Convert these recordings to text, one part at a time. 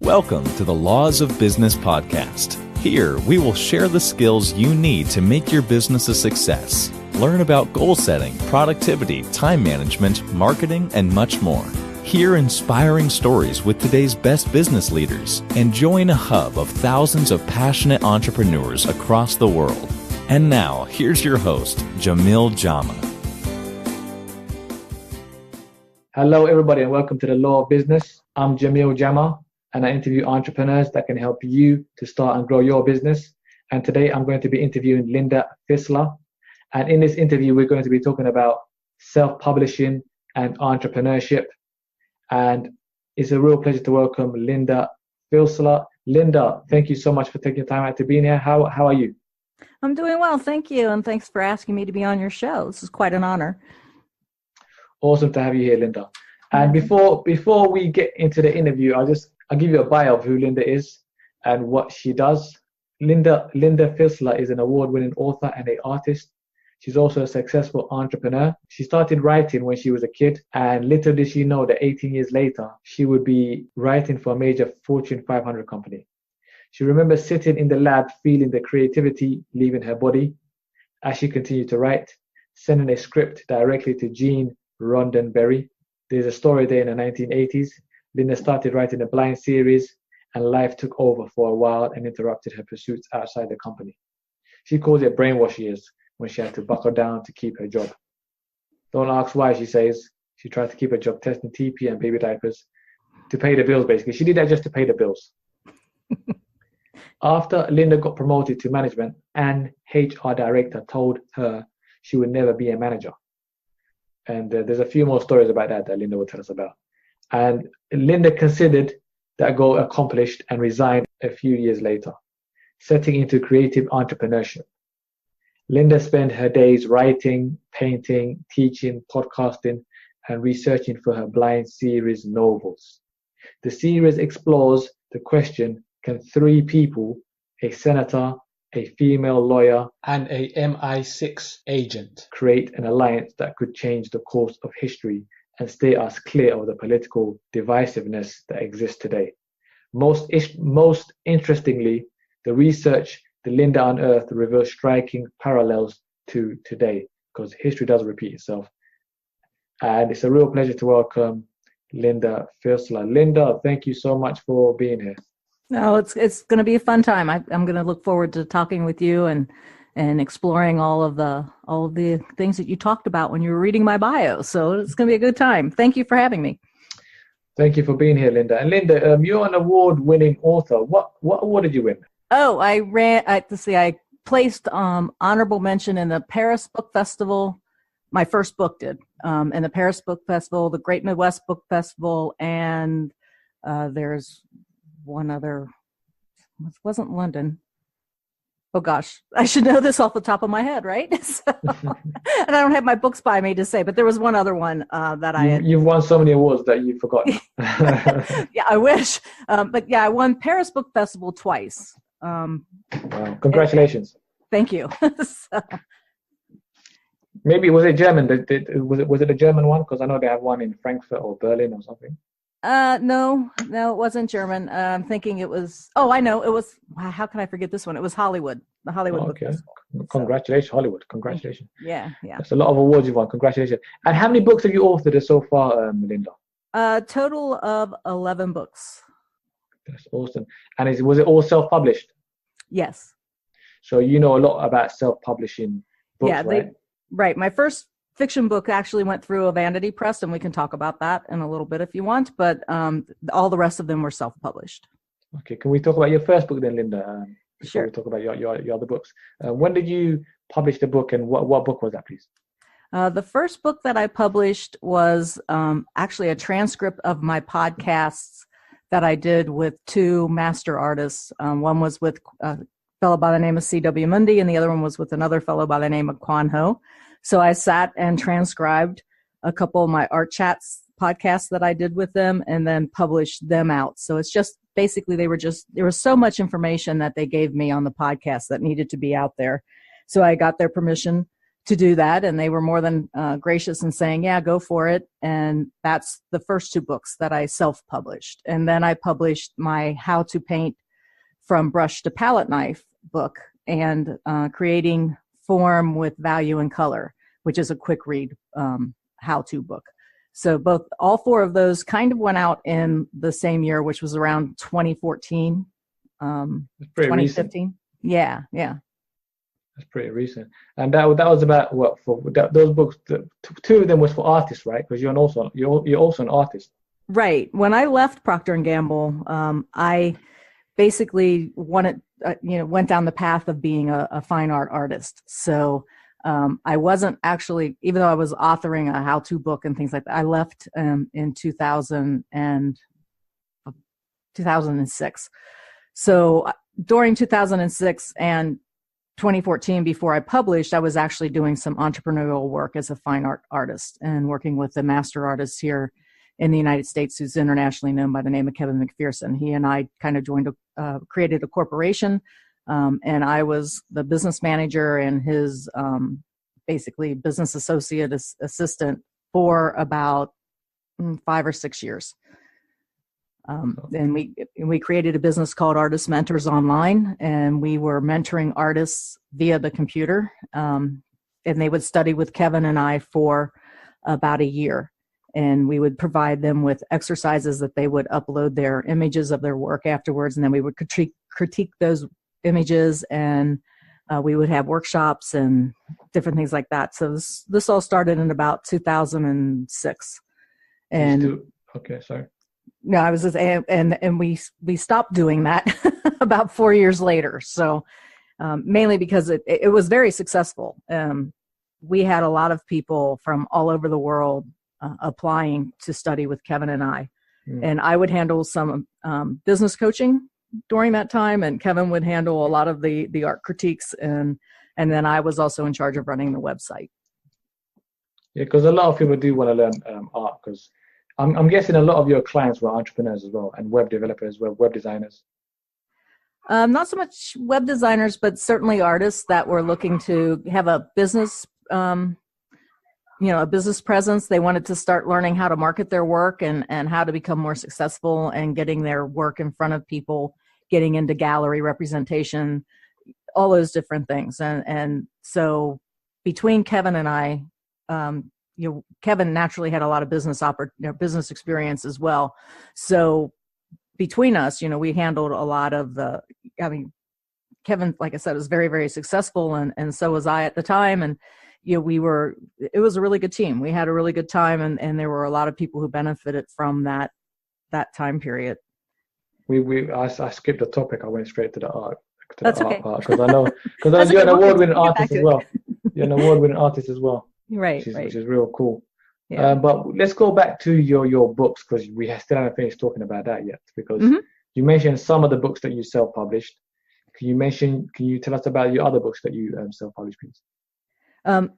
Welcome to the Laws of Business podcast. Here, we will share the skills you need to make your business a success. Learn about goal setting, productivity, time management, marketing, and much more. Hear inspiring stories with today's best business leaders and join a hub of thousands of passionate entrepreneurs across the world. And now, here's your host, Jamil Jama. Hello, everybody, and welcome to the Law of Business. I'm Jamil Jama, and I interview entrepreneurs that can help you to start and grow your business. And today I'm going to be interviewing Linda Fisler. And in this interview, we're going to be talking about self-publishing and entrepreneurship. And it's a real pleasure to welcome Linda Fisler. Linda, thank you so much for taking time out to be here. How are you? I'm doing well, thank you. And thanks for asking me to be on your show. This is quite an honor. Awesome to have you here, Linda. And before we get into the interview, I'll give you a bio of who Linda is and what she does. Linda Fisler is an award-winning author and an artist. She's also a successful entrepreneur. She started writing when she was a kid, and little did she know that 18 years later, she would be writing for a major Fortune 500 company. She remembers sitting in the lab, feeling the creativity leaving her body as she continued to write, sending a script directly to Gene Roddenberry. There's a story there in the 1980s. Linda started writing a blind series, and life took over for a while and interrupted her pursuits outside the company. She calls it brainwashed years, when she had to buckle down to keep her job. Don't ask why, she says. She tried to keep her job testing TP and baby diapers to pay the bills, basically. She did that just to pay the bills. After Linda got promoted to management, an HR director told her she would never be a manager. And there's a few more stories about that Linda will tell us about. And Linda considered that goal accomplished and resigned a few years later, setting into creative entrepreneurship. Linda spent her days writing, painting, teaching, podcasting, and researching for her blind series novels. The series explores the question, can three people, a senator, a female lawyer, and a MI6 agent, create an alliance that could change the course of history and steer us clear of the political divisiveness that exists today? Most interestingly, the research that Linda unearthed reveals striking parallels to today, because history does repeat itself. And it's a real pleasure to welcome Linda Fisler. Linda, thank you so much for being here. No, it's going to be a fun time. I'm going to look forward to talking with you and exploring all of the things that you talked about when you were reading my bio. So it's going to be a good time. Thank you for having me. Thank you for being here, Linda. And Linda, you're an award-winning author. What award did you win? Oh, I placed honorable mention in the Paris Book Festival. My first book did in the Paris Book Festival, the Great Midwest Book Festival, and there's one other. It wasn't London. Oh gosh, I should know this off the top of my head, right? And I don't have my books by me to say, but there was one other one that I had. You've won so many awards that you've forgotten. Yeah, I wish. But yeah, I won Paris Book Festival twice. Wow. Congratulations. Thank you. Maybe was it German? Was it a German one? Because I know they have one in Frankfurt or Berlin or something. No, it wasn't German. I'm thinking it was. Oh, I know. It was. How can I forget this one? It was Hollywood. The Hollywood Book Festival. Congratulations, Hollywood. Congratulations. Yeah. That's a lot of awards you've won. Congratulations. And how many books have you authored so far, Melinda? Total of 11 books. That's awesome. And was it all self-published? Yes. So you know a lot about self-publishing books, right? Right. My first fiction book actually went through a vanity press, and we can talk about that in a little bit if you want, but all the rest of them were self-published. Okay. Can we talk about your first book then, Linda? Before Sure. we talk about your other books. When did you publish the book, and what book was that, please? The first book that I published was actually a transcript of my podcasts that I did with two master artists. One was with a fellow by the name of C.W. Mundy, and the other one was with another fellow by the name of Quan Ho. So I sat and transcribed a couple of my Art Chats podcasts that I did with them and then published them out. So it's just basically there was so much information that they gave me on the podcast that needed to be out there. So I got their permission to do that, and they were more than gracious in saying, yeah, go for it. And that's the first two books that I self-published. And then I published my How to Paint from Brush to Palette Knife book, and Creating Form with Value and Color, which is a quick read how-to book. So all four of those kind of went out in the same year, which was around 2014, 2015. Recent. Yeah. That's pretty recent. And that was about what for those books? Two of them was for artists, right? Because you're also an artist. Right. When I left Procter and Gamble, I basically went down the path of being a fine art artist. So I wasn't actually, even though I was authoring a how-to book and things like that, I left in 2006. So during 2006 and 2014, before I published, I was actually doing some entrepreneurial work as a fine art artist and working with a master artist here in the United States who's internationally known by the name of Kevin McPherson. He and I kind of created a corporation, and I was the business manager and his basically business assistant for about 5 or 6 years. And we created a business called Artist Mentors Online, and we were mentoring artists via the computer. And they would study with Kevin and I for about a year. And we would provide them with exercises that they would upload their images of their work afterwards. And then we would critique those images, and we would have workshops and different things like that. So this all started in about 2006. And okay, sorry. No, I was just, and we stopped doing that about 4 years later. So mainly because it was very successful. We had a lot of people from all over the world applying to study with Kevin and I. And I would handle some business coaching during that time, and Kevin would handle a lot of the art critiques, and then I was also in charge of running the website. Yeah, because a lot of people do want to learn art, because I'm guessing a lot of your clients were entrepreneurs as well, and web developers, web designers. Not so much web designers, but certainly artists that were looking to have a business, a business presence. They wanted to start learning how to market their work and how to become more successful and getting their work in front of people, getting into gallery representation, all those different things. And so between Kevin and I, Kevin naturally had a lot of business experience as well. So between us, we handled a lot of Kevin, like I said, was very, very successful, and so was I at the time. And it was a really good team. We had a really good time, and there were a lot of people who benefited from that time period. I skipped the topic. I went straight to the art. That's okay. Because I know you're an award-winning artist as well. You're an award-winning artist as well. Right, which is real cool. Yeah. But let's go back to your books, because we still haven't finished talking about that yet. Because you mentioned some of the books that you self-published. Can you tell us about your other books that you self-published, please?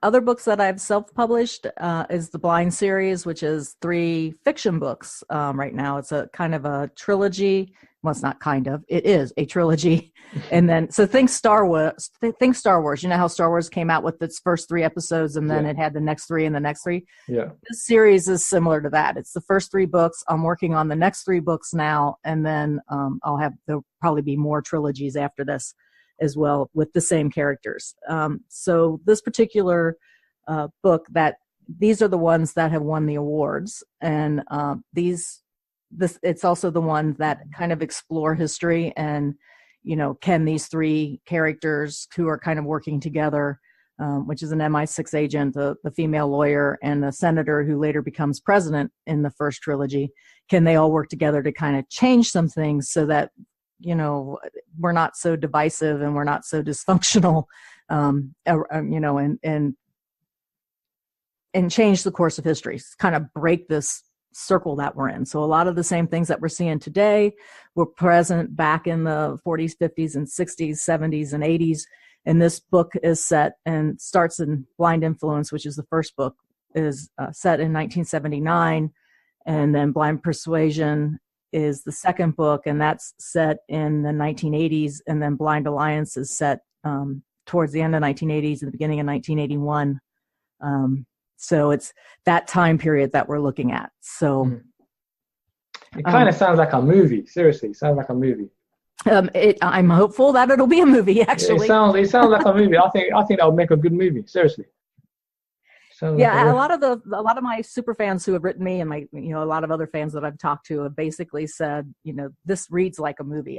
Other books that I've self-published is the Blind series, which is 3 fiction books right now. It's a kind of a trilogy. Well, it's not kind of. It is a trilogy. And then, so think Star Wars. Think Star Wars. You know how Star Wars came out with its first 3 episodes, and then it had the next 3 and the next 3? Yeah. This series is similar to that. It's the first 3 books. I'm working on the next 3 books there'll probably be more trilogies after this as well with the same characters. So this particular book, these are the ones that have won the awards, and it's also the ones that kind of explore history and, can these 3 characters who are kind of working together, which is an MI6 agent, the female lawyer, and the senator who later becomes president in the first trilogy, can they all work together to kind of change some things so that we're not so divisive and we're not so dysfunctional, and change the course of history, kind of break this circle that we're in. So a lot of the same things that we're seeing today were present back in the 40s, 50s, and 60s, 70s, and 80s. And this book is set and starts in Blind Influence, which is the first book, is set in 1979. And then Blind Persuasion is the second book, and that's set in the 1980s. And then Blind Alliance is set towards the end of 1980s and the beginning of 1981. So it's that time period that we're looking at. So it kind of sounds like a movie. Seriously, it sounds like a movie. I'm hopeful that it'll be a movie. Actually, it sounds like a movie. I think that would make a good movie. Seriously. Yeah, a lot of my super fans who have written me, and my, a lot of other fans that I've talked to have basically said, this reads like a movie.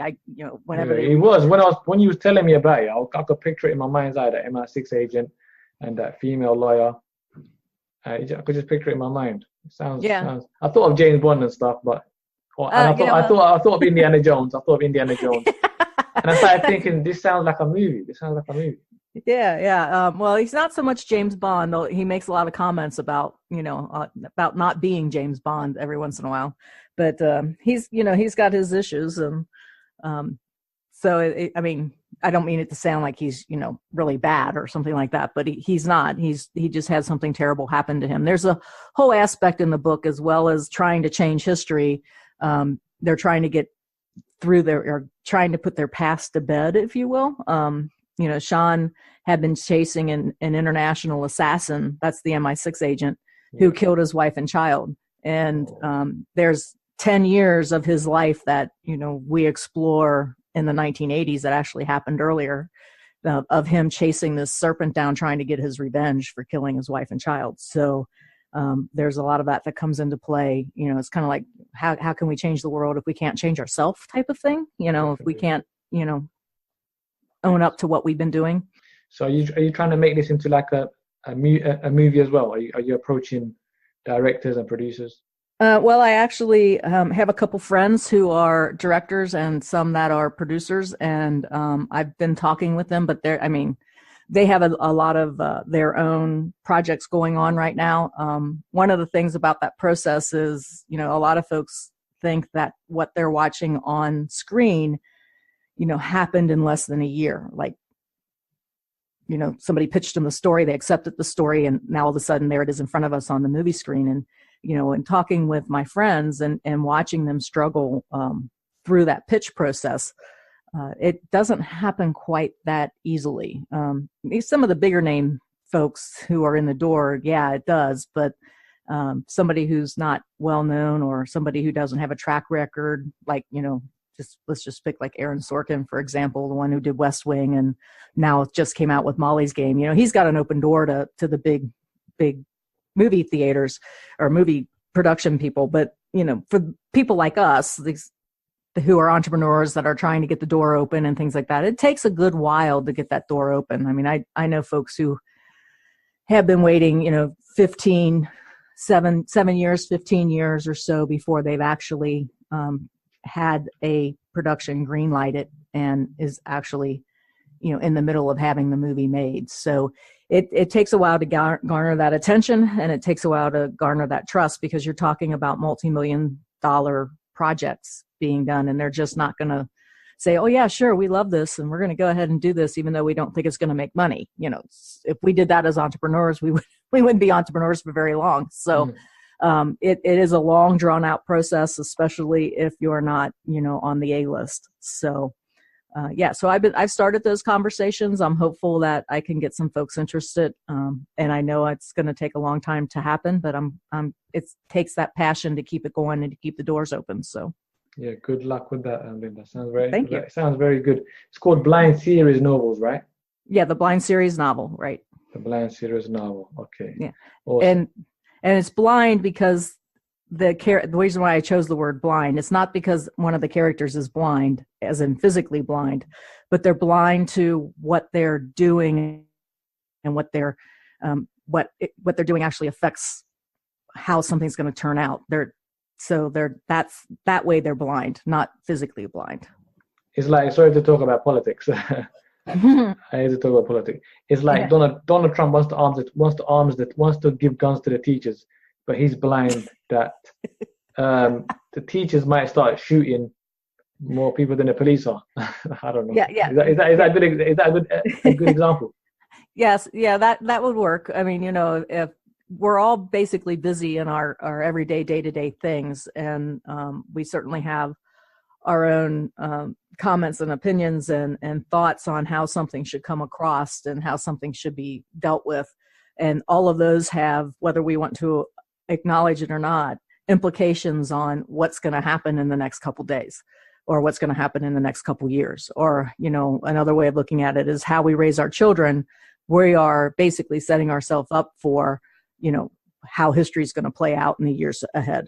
Whenever it was when you was telling me about it, I could picture it in my mind's eye, that MI6 agent and that female lawyer. I could just picture it in my mind. It sounds. I thought of James Bond and stuff, but I thought of Indiana Jones. And I started thinking, this sounds like a movie. Yeah. Well, he's not so much James Bond, though. He makes a lot of comments about, about not being James Bond every once in a while. But he's got his issues, and so I don't mean it to sound like he's really bad or something like that, but he's not. He just had something terrible happen to him. There's a whole aspect in the book, as well as trying to change history. They're trying to get through or trying to put their past to bed, if you will. Sean had been chasing an international assassin. That's the MI6 agent who killed his wife and child. And there's 10 years of his life that, we explore in the 1980s that actually happened earlier, of him chasing this serpent down, trying to get his revenge for killing his wife and child. So there's a lot of that comes into play. It's kind of like, how can we change the world if we can't change ourselves type of thing? If we can't, own up to what we've been doing. So are you trying to make this into like a movie as well? Are you approaching directors and producers? Well, I actually have a couple friends who are directors and some that are producers, and I've been talking with them, but they have a lot of their own projects going on right now. One of the things about that process is, a lot of folks think that what they're watching on screen happened in less than a year. Like, somebody pitched them the story, they accepted the story, and now all of a sudden there it is in front of us on the movie screen. And, and talking with my friends and watching them struggle through that pitch process, it doesn't happen quite that easily. Some of the bigger name folks who are in the door, yeah, it does. But somebody who's not well known, or somebody who doesn't have a track record, like, let's just pick like Aaron Sorkin, for example, the one who did West Wing and now just came out with Molly's Game. He's got an open door to the big movie theaters or movie production people. But, for people like us, who are entrepreneurs that are trying to get the door open and things like that, it takes a good while to get that door open. I know folks who have been waiting, 7 years, 15 years or so before they've actually had a production green lighted and is actually, in the middle of having the movie made. So it takes a while to garner that attention, and it takes a while to garner that trust, because you're talking about multi-million-dollar projects being done, and they're just not going to say, oh yeah, sure, we love this, and we're going to go ahead and do this, even though we don't think it's going to make money. If we did that as entrepreneurs, we wouldn't be entrepreneurs for very long. So it is a long, drawn out process, especially if you're not, on the A list. So, so I've started those conversations. I'm hopeful that I can get some folks interested. And I know it's going to take a long time to happen, but it takes that passion to keep it going and to keep the doors open. So. Yeah, good luck with that, Linda. Thank you. It sounds very good. It's called Blind Series Novels, right? Yeah, the Blind Series novel, right? The Blind Series novel. Okay. Yeah. Awesome. And it's blind because the reason why I chose the word blind, it's not because one of the characters is blind, as in physically blind, but they're blind to what they're doing, and what they're doing actually affects how something's going to turn out. That's that way they're blind, not physically blind. It's like, sorry to talk about politics. I hate to talk about politics. It's like Donald Trump wants to give guns to the teachers, but he's blind that the teachers might start shooting more people than the police are. I don't know. Yeah. Is that a good example? Yes. Yeah. That would work. If we're all basically busy in our everyday, day-to-day things, and we certainly have our own comments and opinions and thoughts on how something should come across and how something should be dealt with. And all of those have, whether we want to acknowledge it or not, implications on what's going to happen in the next couple days, or what's going to happen in the next couple years. Or, another way of looking at it is how we raise our children. We are basically setting ourselves up for, how history is going to play out in the years ahead.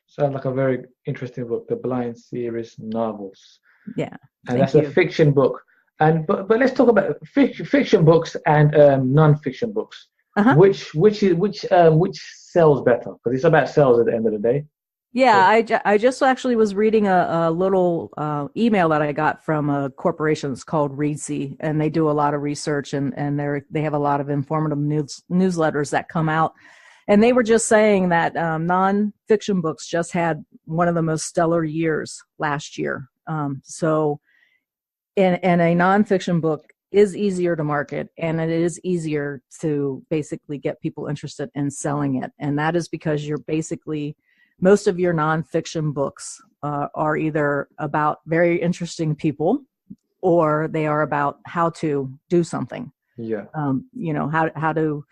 Sounds like a very interesting book, The Blind Series novels. Yeah. And that's a fiction book. And but let's talk about fiction books and non-fiction books. Uh-huh. Which sells better? Because it's about sales at the end of the day. Yeah, I just actually was reading a little email that I got from a corporation that's called Reedsy, and they do a lot of research, and they have a lot of informative newsletters that come out. And they were just saying that nonfiction books just had one of the most stellar years last year. So in a nonfiction book is easier to market, and it is easier to basically get people interested in selling it. And that is because most of your nonfiction books are either about very interesting people, or they are about how to do something. Yeah. How to,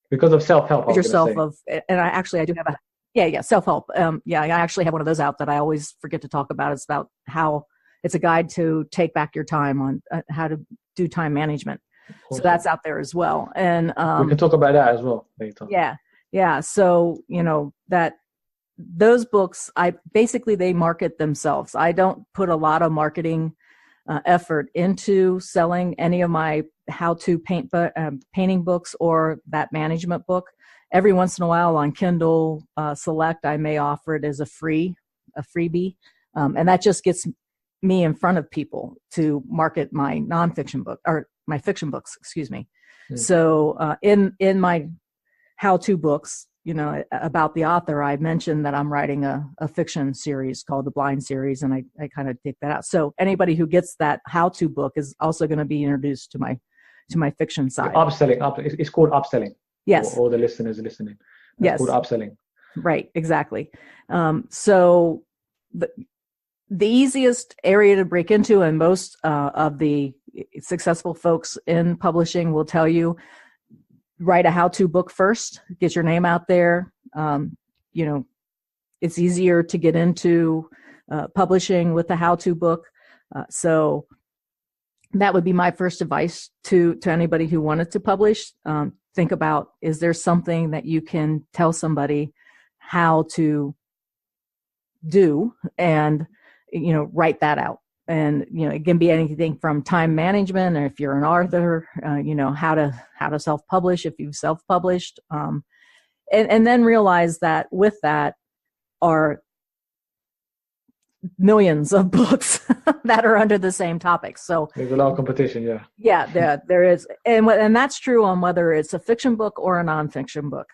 because of self-help. I do have self-help. I actually have one of those out that I always forget to talk about. It's about how it's a guide to take back your time on how to do time management. So that's out there as well. And we can talk about that as well later. Yeah. So, that those books, they market themselves. I don't put a lot of marketing effort into selling any of my how-to painting books or that management book. Every once in a while on Kindle Select, I may offer it as a freebie, and that just gets me in front of people to market my nonfiction book, or my fiction books, excuse me. So in my how-to books, about the author, I mentioned that I'm writing a fiction series called The Blind Series, and I kind of take that out. So anybody who gets that how-to book is also going to be introduced to my fiction side. Upselling. It's called upselling. Yes. For all the listeners listening. It's called upselling. Right. Exactly. So the easiest area to break into, and most of the successful folks in publishing will tell you, write a how-to book first, get your name out there. It's easier to get into publishing with a how-to book. So that would be my first advice to anybody who wanted to publish. Think about, is there something that you can tell somebody how to do, and, write that out. And, it can be anything from time management, or if you're an author, how to self-publish if you've self-published. And then realize that with that are millions of books that are under the same topic. So there's a lot of competition. Yeah. Yeah, there is. And that's true on whether it's a fiction book or a nonfiction book.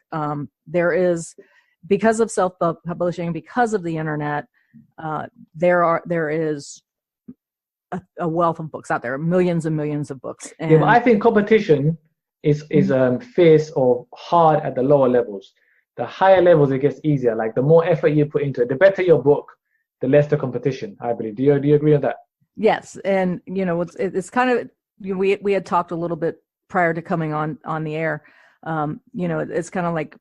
There is, because of self-publishing, because of the internet, there is a wealth of books out there, millions and millions of books. And but I think competition is fierce or hard at the lower levels. The higher levels, it gets easier. Like the more effort you put into it, the better your book, the less the competition, I believe. Do you agree with that? Yes. And, it's kind of, we had talked a little bit prior to coming on the air. It's kind of like,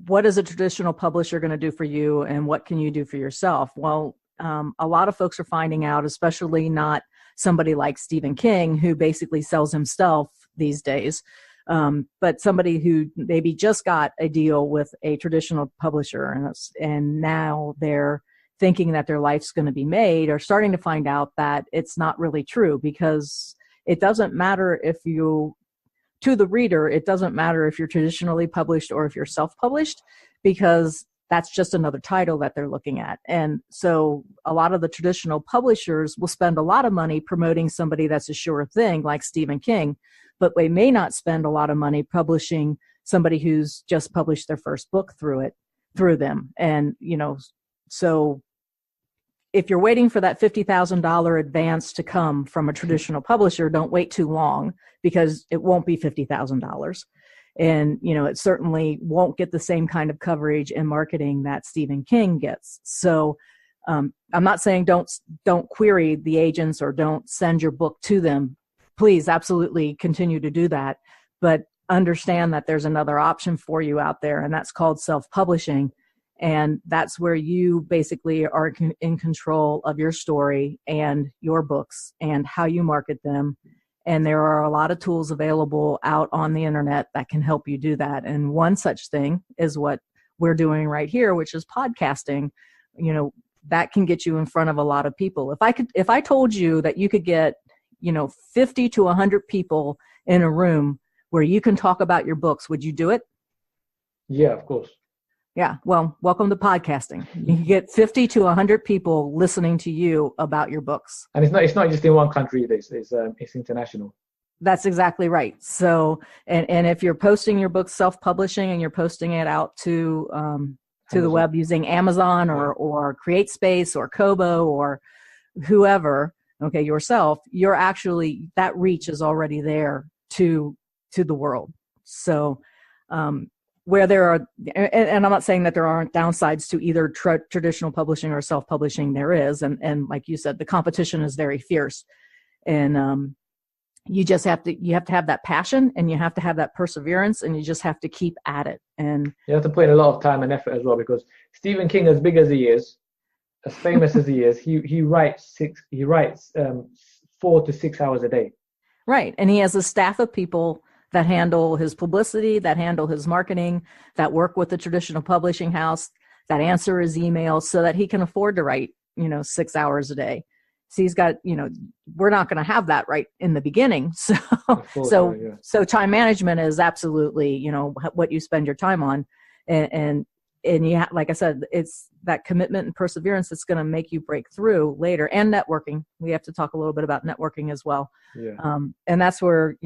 what is a traditional publisher going to do for you, and what can you do for yourself? Well, a lot of folks are finding out, especially not somebody like Stephen King, who basically sells himself these days, but somebody who maybe just got a deal with a traditional publisher, and now they're thinking that their life's going to be made, are starting to find out that it's not really true, because it doesn't matter to the reader, it doesn't matter if you're traditionally published or if you're self-published, because that's just another title that they're looking at. And so a lot of the traditional publishers will spend a lot of money promoting somebody that's a sure thing, like Stephen King, but they may not spend a lot of money publishing somebody who's just published their first book through them. And, so if you're waiting for that $50,000 advance to come from a traditional publisher, don't wait too long, because it won't be $50,000. And, it certainly won't get the same kind of coverage and marketing that Stephen King gets. So I'm not saying don't query the agents or don't send your book to them. Please, absolutely continue to do that. But understand that there's another option for you out there, and that's called self-publishing. And that's where you basically are in control of your story and your books and how you market them. And there are a lot of tools available out on the internet that can help you do that. And one such thing is what we're doing right here, which is podcasting. You know, that can get you in front of a lot of people. If I told you that you could get, 50 to 100 people in a room where you can talk about your books, would you do it? Yeah, of course. Yeah. Well, welcome to podcasting. You can get 50 to 100 people listening to you about your books. And it's not just in one country. It's international. That's exactly right. So, and if you're posting your book self-publishing and you're posting it out to the web using Amazon or CreateSpace or Kobo or whoever, okay, yourself, you're actually, that reach is already there to the world. So, where there are, and I'm not saying that there aren't downsides to either traditional publishing or self-publishing, there is. And like you said, the competition is very fierce. And you just have to have that passion, and you have to have that perseverance, and you just have to keep at it. And you have to put in a lot of time and effort as well, because Stephen King, as big as he is, as famous as he is, he writes 4 to 6 hours a day. Right. And he has a staff of people that handle his publicity, that handle his marketing, that work with the traditional publishing house, that answer his emails so that he can afford to write, 6 hours a day. So he's got, we're not going to have that right in the beginning. So time management is absolutely, what you spend your time on. And you like I said, it's that commitment and perseverance that's going to make you break through later. And networking. We have to talk a little bit about networking as well. Yeah. And that's where,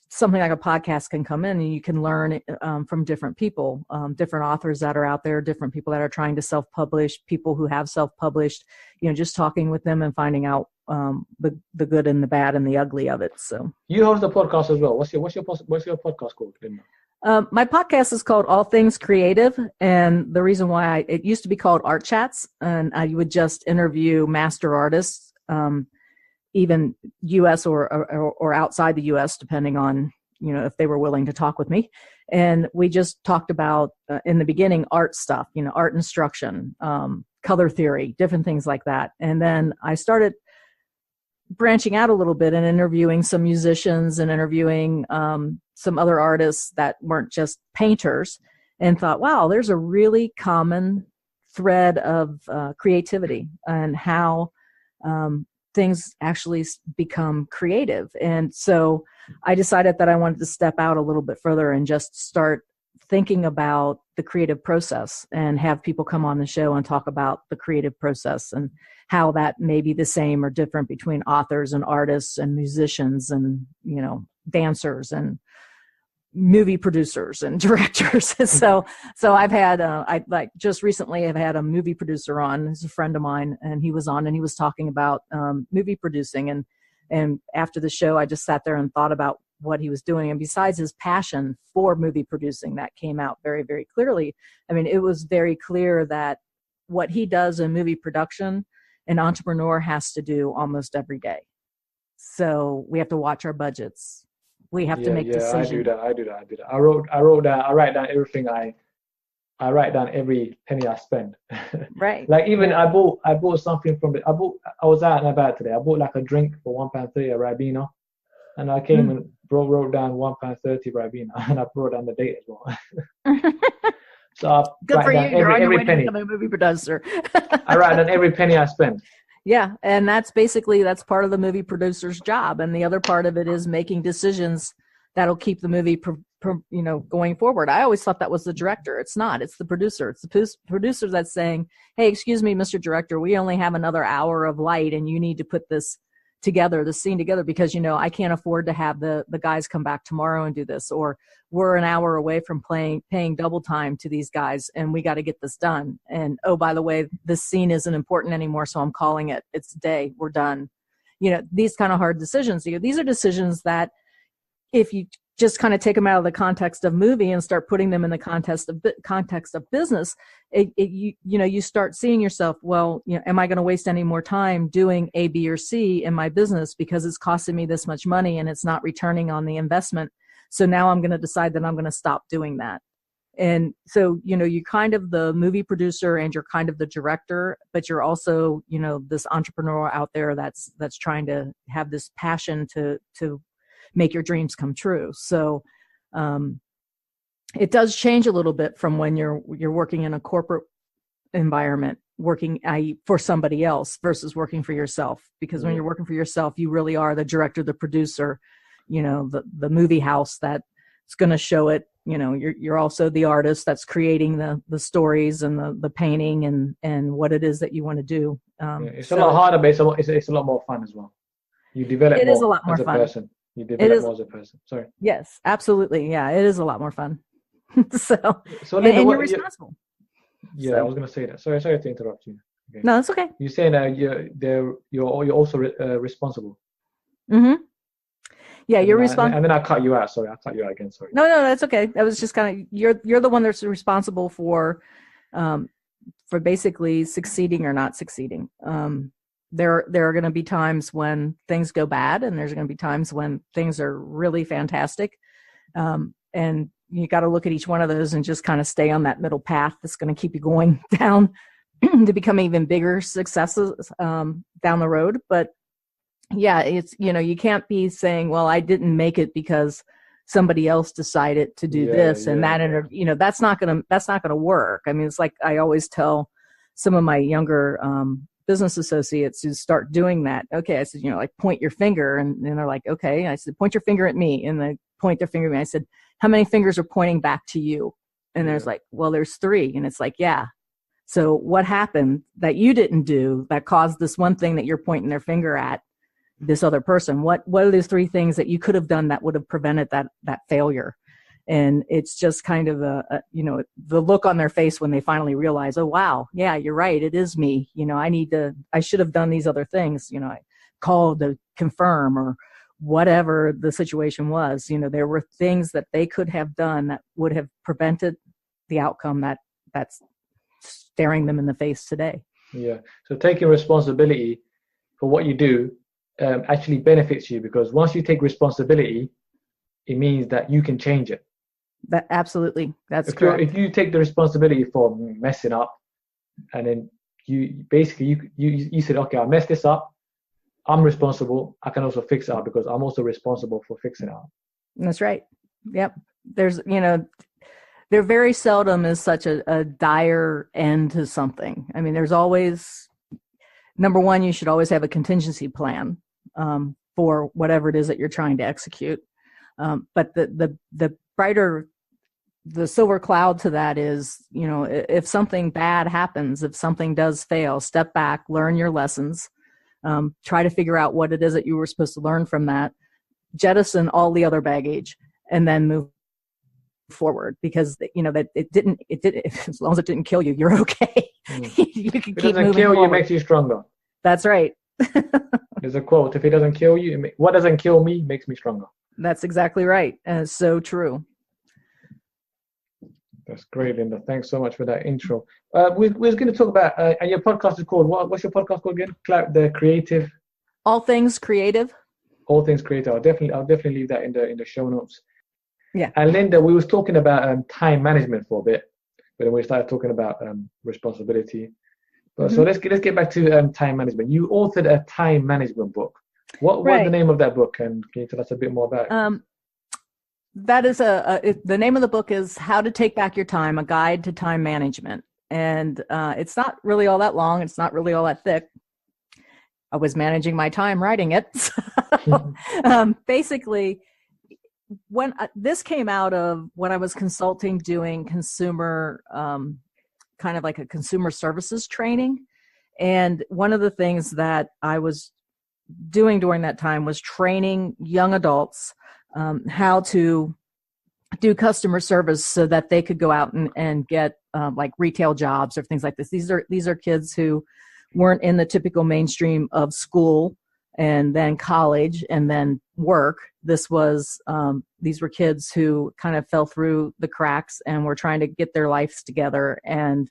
something like a podcast can come in, and you can learn from different people, different authors that are out there, different people that are trying to self-publish, people who have self-published, just talking with them and finding out the good and the bad and the ugly of it. So you host a podcast as well. What's your podcast called, Linda? My podcast is called All Things Creative, and the reason why it used to be called Art Chats, and I would just interview master artists, even U.S. or outside the U.S., depending on, if they were willing to talk with me. And we just talked about, in the beginning, art stuff, art instruction, color theory, different things like that. And then I started branching out a little bit and interviewing some musicians and interviewing some other artists that weren't just painters, and thought, wow, there's a really common thread of creativity and how things actually become creative. And so I decided that I wanted to step out a little bit further and just start thinking about the creative process and have people come on the show and talk about the creative process and how that may be the same or different between authors and artists and musicians and, dancers and movie producers and directors. So I've had, just recently I've had a movie producer on, who's a friend of mine, and he was on and he was talking about movie producing. And after the show, I just sat there and thought about what he was doing. And besides his passion for movie producing, that came out very, very clearly. I mean, it was very clear that what he does in movie production, an entrepreneur has to do almost every day. So we have to watch our budgets. We have to make decisions. I do that. I write down everything. I write down every penny I spend. Right. Like even I bought something from I was out and about today. I bought like a drink for £1.30 at Ribena, and I came and wrote down £1.30 Ribena, and I brought down the date as well. So I good for you. You're on your way to penny. become a movie producer. I write down every penny I spend. Yeah, and that's part of the movie producer's job, and the other part of it is making decisions that'll keep the movie, going forward. I always thought that was the director. It's not. It's the producer. It's the producer that's saying, "Hey, excuse me, Mr. Director, we only have another hour of light, and you need to put this scene together, because I can't afford to have the guys come back tomorrow and do this, or we're an hour away from paying double time to these guys, and we got to get this done. And oh, by the way, this scene isn't important anymore, so I'm calling it. It's day. We're done." These kind of hard decisions. These are decisions that, if you just kind of take them out of the context of movie and start putting them in the context of business, you start seeing yourself, well, am I going to waste any more time doing A, B, or C in my business because it's costing me this much money and it's not returning on the investment? So now I'm going to decide that I'm going to stop doing that. And so, you're kind of the movie producer and you're kind of the director, but you're also, this entrepreneur out there that's trying to have this passion to make your dreams come true. So it does change a little bit from when you're working in a corporate environment, working for somebody else versus working for yourself. Because when you're working for yourself, you really are the director, the producer, the movie house that's going to show it. You're also the artist that's creating the stories and the painting and what it is that you want to do. It's a lot harder, but it's a lot more fun as well. You develop it more is a lot more as a fun. person. You develop more as a person. Sorry. Yes, absolutely. Yeah, it is a lot more fun. so Linda, and you're responsible. I was going to say that. Sorry to interrupt you. Okay. No, that's okay. You're saying you're also responsible. Mm-hmm. Yeah, you're responsible. And then I cut you out. Sorry, I cut you out again. Sorry. No, that's okay. That was just kind of you're the one that's responsible for basically succeeding or not succeeding. There are going to be times when things go bad, and there's going to be times when things are really fantastic. And you got to look at each one of those and just kind of stay on that middle path that's going to keep you going down to become even bigger successes down the road. But yeah, it's, you can't be saying, well, I didn't make it because somebody else decided to do this and that, and that's not going to work. I mean, it's like I always tell some of my younger business associates who start doing that. Okay, I said, like point your finger, and they're like, okay. I said, point your finger at me, and they point their finger at me. I said, how many fingers are pointing back to you? And there's like, well, there's 3, and it's like, yeah. So what happened that you didn't do that caused this one thing that you're pointing their finger at this other person? What are those 3 things that you could have done that would have prevented that failure? And it's just kind of the look on their face when they finally realize, oh, wow, yeah, you're right. It is me. I should have done these other things. I called to confirm or whatever the situation was. There were things that they could have done that would have prevented the outcome that's staring them in the face today. Yeah. So taking responsibility for what you do actually benefits you, because once you take responsibility, it means that you can change it. That absolutely, that's correct. If you take the responsibility for messing up, and then you said, okay, I messed this up, I'm responsible. I can also fix it up because I'm also responsible for fixing it up. That's right. Yep. There's, there very seldom is such a dire end to something. I mean, there's always, number one, you should always have a contingency plan for whatever it is that you're trying to execute. But the brighter, the silver cloud to that is, if something bad happens, if something does fail, step back, learn your lessons, try to figure out what it is that you were supposed to learn from that, jettison all the other baggage, and then move forward, because that it didn't as long as it didn't kill you, you're okay. You can keep moving forward. If it doesn't kill you, it makes you stronger. That's right. There's a quote: if it doesn't kill you, what doesn't kill me makes me stronger. That's exactly right, and it's so true. That's great, Linda. Thanks so much for that intro. We're going to talk about, and your podcast is called, what's your podcast called again? The Creative. All Things Creative. All Things Creative. I'll definitely leave that in the show notes. Yeah. And Linda, we was talking about time management for a bit, but then we started talking about responsibility. But So let's get back to time management. You authored a time management book. What was the name of that book, and can you tell us a bit more about it? That is the name of the book is How to Take Back Your Time, A Guide to Time Management. And it's not really all that long. It's not really all that thick. I was managing my time writing it. So, basically, when this came out of when I was consulting, doing consumer, kind of like a consumer services training. And one of the things that I was doing during that time was training young adults how to do customer service so that they could go out and get like retail jobs or things like this. These are kids who weren't in the typical mainstream of school and then college and then work. These were kids who kind of fell through the cracks and were trying to get their lives together. And,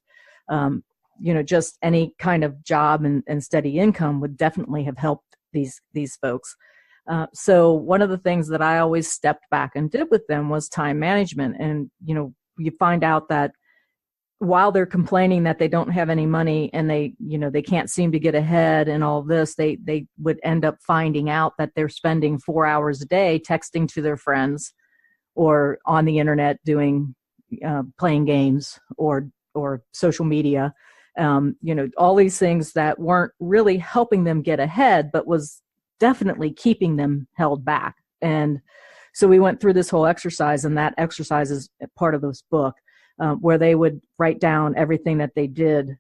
just any kind of job and steady income would definitely have helped these folks. So one of the things that I always stepped back and did with them was time management. And, you find out that while they're complaining that they don't have any money and they can't seem to get ahead and all this, they would end up finding out that they're spending 4 hours a day texting to their friends or on the internet doing, playing games or social media, all these things that weren't really helping them get ahead, but was definitely keeping them held back. And so we went through this whole exercise, and that exercise is part of this book, where they would write down everything that they did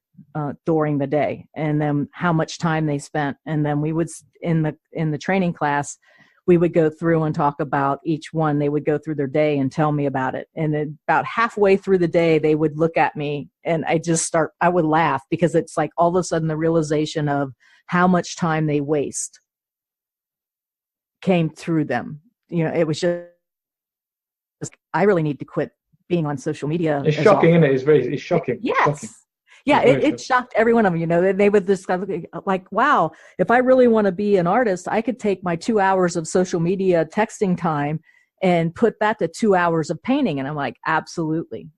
during the day, and then how much time they spent. And then we would, in the training class, we would go through and talk about each one. They would go through their day and tell me about it. And then about halfway through the day, they would look at me, and I would laugh, because it's like all of a sudden the realization of how much time they waste came through them. It was just, I really need to quit being on social media. It's shocking, isn't it? It's shocking. Yes. It's shocking. Yeah, it shocked every one of them. They would just like, wow, if I really want to be an artist, I could take my 2 hours of social media texting time and put that to 2 hours of painting. And I'm like, absolutely.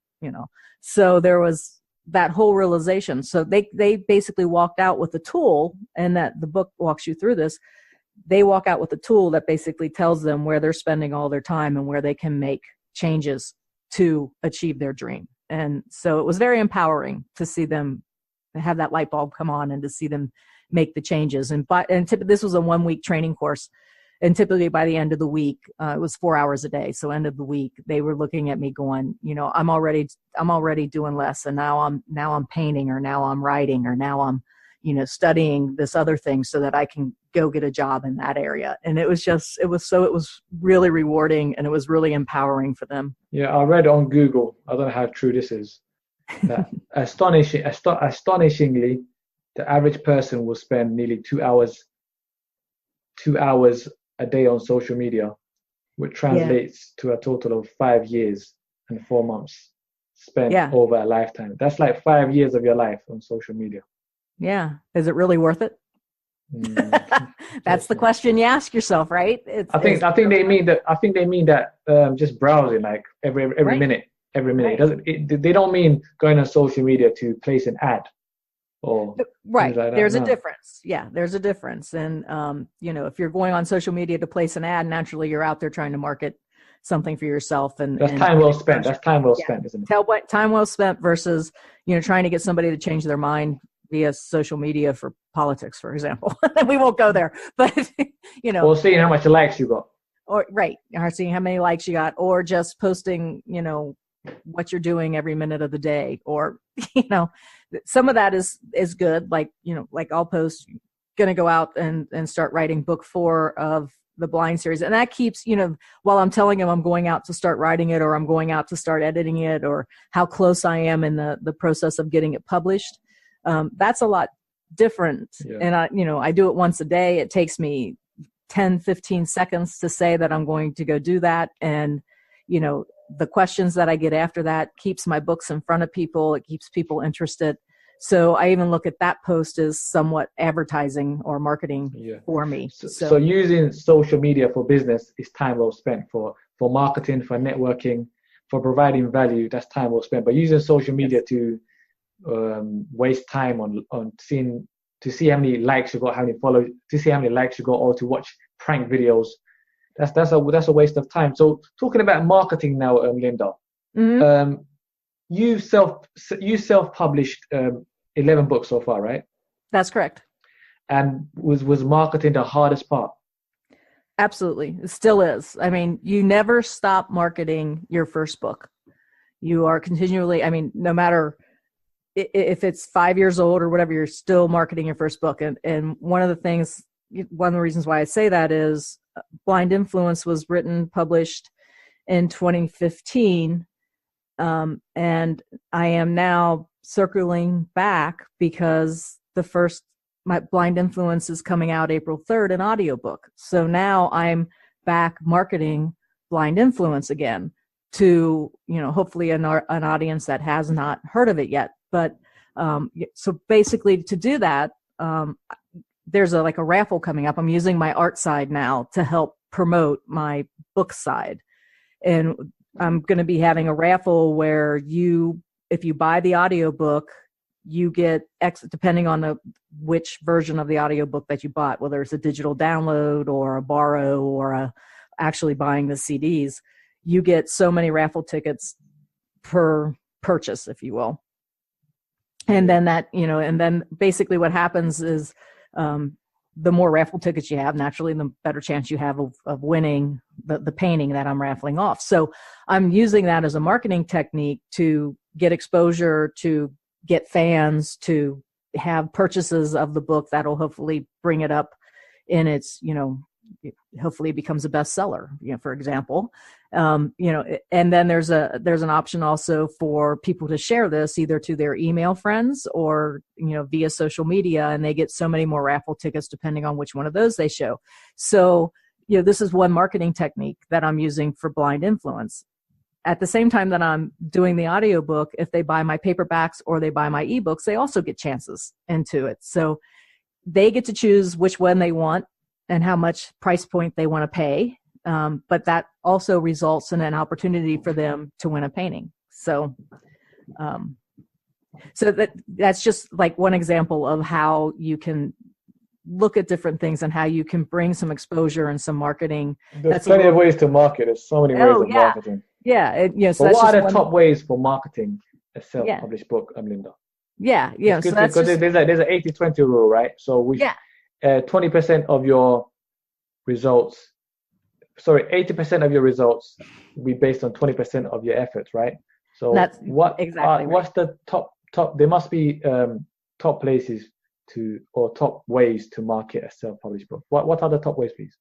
So there was that whole realization. So they basically walked out with a tool, and that the book walks you through this. They walk out with a tool that basically tells them where they're spending all their time and where they can make changes to achieve their dream. And so it was very empowering to see them have that light bulb come on and to see them make the changes. And this was a 1 week training course. And typically by the end of the week, it was 4 hours a day. So end of the week, they were looking at me going, I'm already doing less. And now I'm painting, or now I'm writing, or now I'm, studying this other thing so that I can go get a job in that area. And it was really rewarding, and it was really empowering for them. Yeah, I read on Google, I don't know how true this is, that astonishingly, the average person will spend nearly 2 hours a day on social media, which translates to a total of 5 years and 4 months spent over a lifetime. That's like 5 years of your life on social media. Yeah. Is it really worth it? That's the question you ask yourself, right? I think they mean that just browsing like every right. minute. Right. They don't mean going on social media to place an ad or right. Like there's a difference. Yeah, there's a difference. And if you're going on social media to place an ad, naturally you're out there trying to market something for yourself, and that's time well spent. That's time well spent, isn't it? Time well spent versus trying to get somebody to change their mind via social media for politics, for example. We won't go there, but or seeing how much likes you got, or seeing how many likes you got, or just posting what you're doing every minute of the day, or some of that is good, like I'll post gonna go out and start writing book 4 of the Blind series, and that keeps while I'm telling them I'm going out to start writing it, or I'm going out to start editing it, or how close I am in the process of getting it published. That's a lot different. Yeah. And I do it once a day. It takes me 10-15 seconds to say that I'm going to go do that. And, the questions that I get after that keeps my books in front of people. It keeps people interested. So I even look at that post as somewhat advertising or marketing for me. So using social media for business is time well spent. For marketing, for networking, for providing value, that's time well spent. But using social media to waste time on seeing, to see how many likes you got, how many follows, to see how many likes you got, or to watch prank videos, that's a waste of time. So talking about marketing now, Linda, mm-hmm. You self-published 11 books so far, right? That's correct. And was marketing the hardest part? Absolutely, it still is. I mean, you never stop marketing your first book. You are continually, no matter if it's 5 years old or whatever, you're still marketing your first book. And one of the reasons why I say that is Blind Influence was published in 2015. And I am now circling back because my Blind Influence is coming out April 3rd, an audiobook. So now I'm back marketing Blind Influence again to, hopefully an audience that has not heard of it yet. But so basically to do that, there's like a raffle coming up. I'm using my art side now to help promote my book side. And I'm going to be having a raffle where if you buy the audiobook, you get depending on which version of the audiobook that you bought, whether it's a digital download or a borrow or actually buying the CDs, you get so many raffle tickets per purchase, if you will. And then and then basically what happens is the more raffle tickets you have, naturally, the better chance you have of winning the painting that I'm raffling off. So I'm using that as a marketing technique to get exposure, to get fans, to have purchases of the book that'll hopefully bring it up in its, hopefully it becomes a bestseller, for example. And then there's an option also for people to share this either to their email friends or, via social media, and they get so many more raffle tickets depending on which one of those they show. So, this is one marketing technique that I'm using for blind influence. At the same time that I'm doing the audiobook, if they buy my paperbacks or they buy my ebooks, they also get chances into it. So they get to choose which one they want and how much price point they want to pay. But that also results in an opportunity for them to win a painting. So that's just like one example of how you can look at different things and how you can bring some exposure and some marketing. There's plenty of ways to market. There's so many ways of marketing. Yeah. So what are the top ways for marketing a self-published book, Linda? Yeah. So that's because there's an 80-20 rule, right? So 20% of your results, 80% of your results will be based on 20% of your efforts, right? So that's exactly what's the top? There must be top places or top ways to market a self-published book. What are the top ways, please?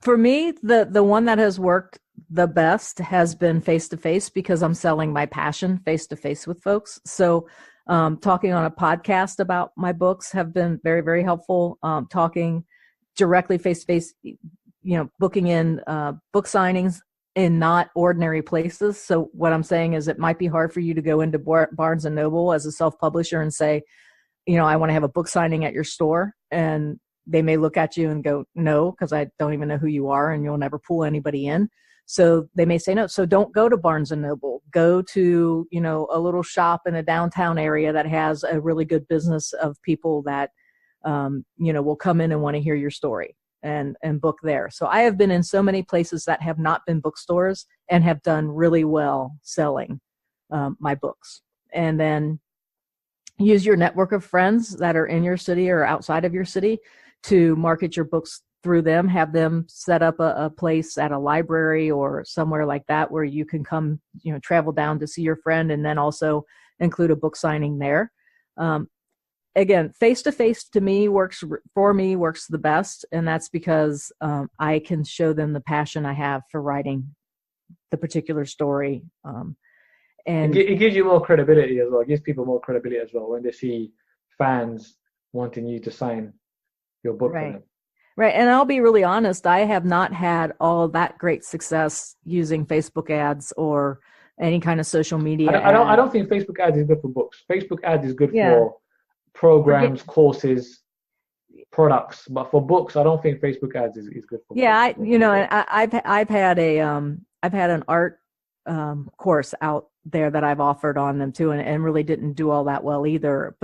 For me, the one that has worked the best has been face-to-face, because I'm selling my passion face-to-face with folks. So talking on a podcast about my books have been very, very helpful. Talking directly face-to-face, booking in book signings in not ordinary places. So what I'm saying is it might be hard for you to go into Barnes & Noble as a self-publisher and say, I want to have a book signing at your store. And they may look at you and go, no, because I don't even know who you are and you'll never pull anybody in. So they may say no. So don't go to Barnes & Noble. Go to, a little shop in a downtown area that has a really good business of people that, will come in and want to hear your story and book there. So I have been in so many places that have not been bookstores and have done really well selling my books. And then use your network of friends that are in your city or outside of your city to market your books through them. Have them set up a place at a library or somewhere like that where you can come, travel down to see your friend, and then also include a book signing there. Again, face-to-face to me works the best, and that's because I can show them the passion I have for writing the particular story. And it gives you more credibility as well. It gives people more credibility as well when they see fans wanting you to sign your book for them. Right. And I'll be really honest, I have not had all that great success using Facebook ads or any kind of social media. I don't think Facebook ads is good for books. Facebook ads is good for programs, courses, products, but for books, I don't think Facebook ads is good for. Yeah, I've had an art course out there that I've offered on them too, and really didn't do all that well either.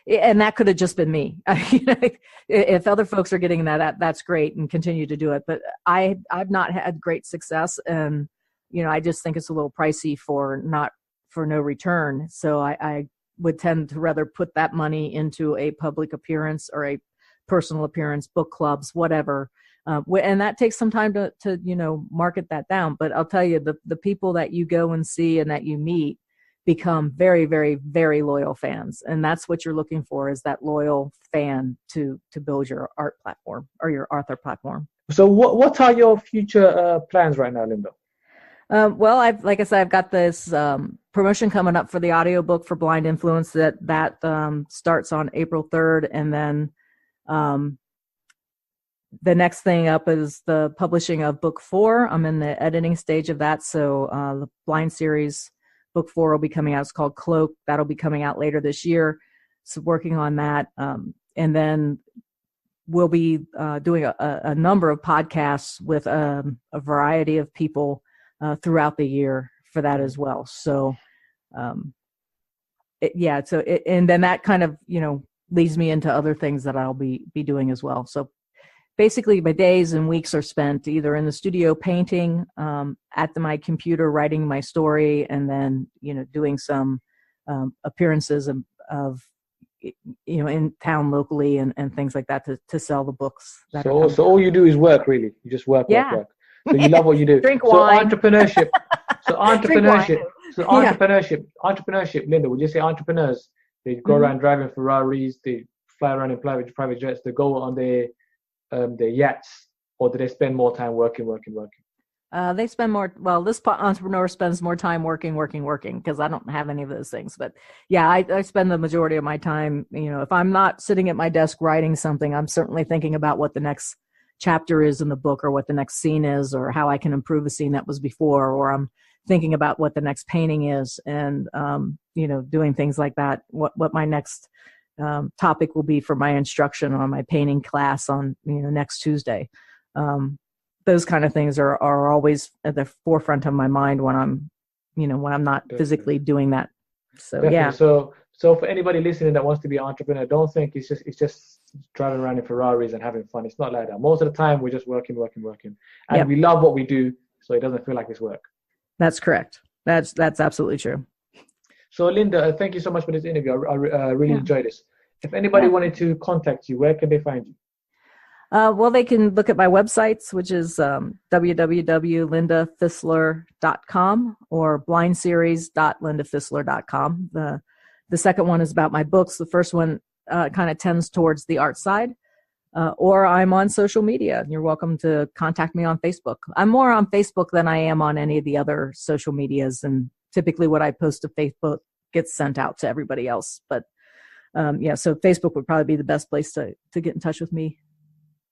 And that could have just been me. If other folks are getting that's great, and continue to do it. But I've not had great success, and I just think it's a little pricey for no return. So I would tend to rather put that money into a public appearance or a personal appearance, book clubs, whatever. And that takes some time to market that down. But I'll tell you, the people that you go and see and that you meet become very, very, very loyal fans. And that's what you're looking for, is that loyal fan to build your art platform or your author platform. So what are your future plans right now, Linda? Well, I've got this promotion coming up for the audiobook for Blind Influence that starts on April 3rd. And then the next thing up is the publishing of book 4. I'm in the editing stage of that. So the Blind series, book 4 will be coming out. It's called Cloak. That'll be coming out later this year. So working on that. And then we'll be doing a number of podcasts with a variety of people throughout the year for that as well. So, and then that kind of, leads me into other things that I'll be doing as well. So basically my days and weeks are spent either in the studio painting, at my computer, writing my story, and then, doing some appearances of in town locally and things like that to sell the books. So all you do is work, really. You just work. So you love what you do. Drink wine. Entrepreneurship. Entrepreneurship, Linda, would you say entrepreneurs, they go around driving Ferraris, they fly around in private jets, they go on their yachts, or do they spend more time working? They spend more, this entrepreneur spends more time working, because I don't have any of those things. But yeah, I spend the majority of my time, if I'm not sitting at my desk writing something, I'm certainly thinking about what the next chapter is in the book, or what the next scene is, or how I can improve a scene that was before, or I'm thinking about what the next painting is, and, doing things like that, what my next topic will be for my instruction on my painting class on, next Tuesday. Those kind of things are always at the forefront of my mind when I'm not physically doing that. So, Definitely. yeah. So for anybody listening that wants to be an entrepreneur, don't think it's just driving around in Ferraris and having fun. It's not like that. Most of the time we're just working. And we love what we do, so it doesn't feel like it's work. That's correct. That's absolutely true. So Linda, thank you so much for this interview. I really enjoyed this. If anybody wanted to contact you, where can they find you? They can look at my websites, which is www.lindafisler.com or blindseries.lindafisler.com. The second one is about my books. The first one kind of tends towards the art side. Or I'm on social media. You're welcome to contact me on Facebook. I'm more on Facebook than I am on any of the other social medias, and typically what I post to Facebook gets sent out to everybody else. But so Facebook would probably be the best place to get in touch with me.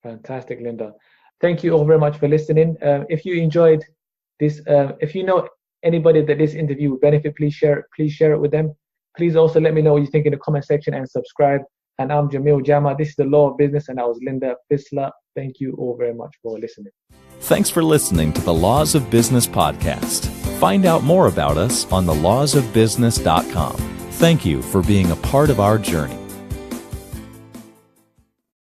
Fantastic, Linda. Thank you all very much for listening. If you enjoyed this, if you know anybody that this interview would benefit, please share it with them. Please also let me know what you think in the comment section, and subscribe. And I'm Jamil Jama. This is The Law of Business, and I was Linda Fisler. Thank you all very much for listening. Thanks for listening to the Laws of Business podcast. Find out more about us on thelawsofbusiness.com. Thank you for being a part of our journey.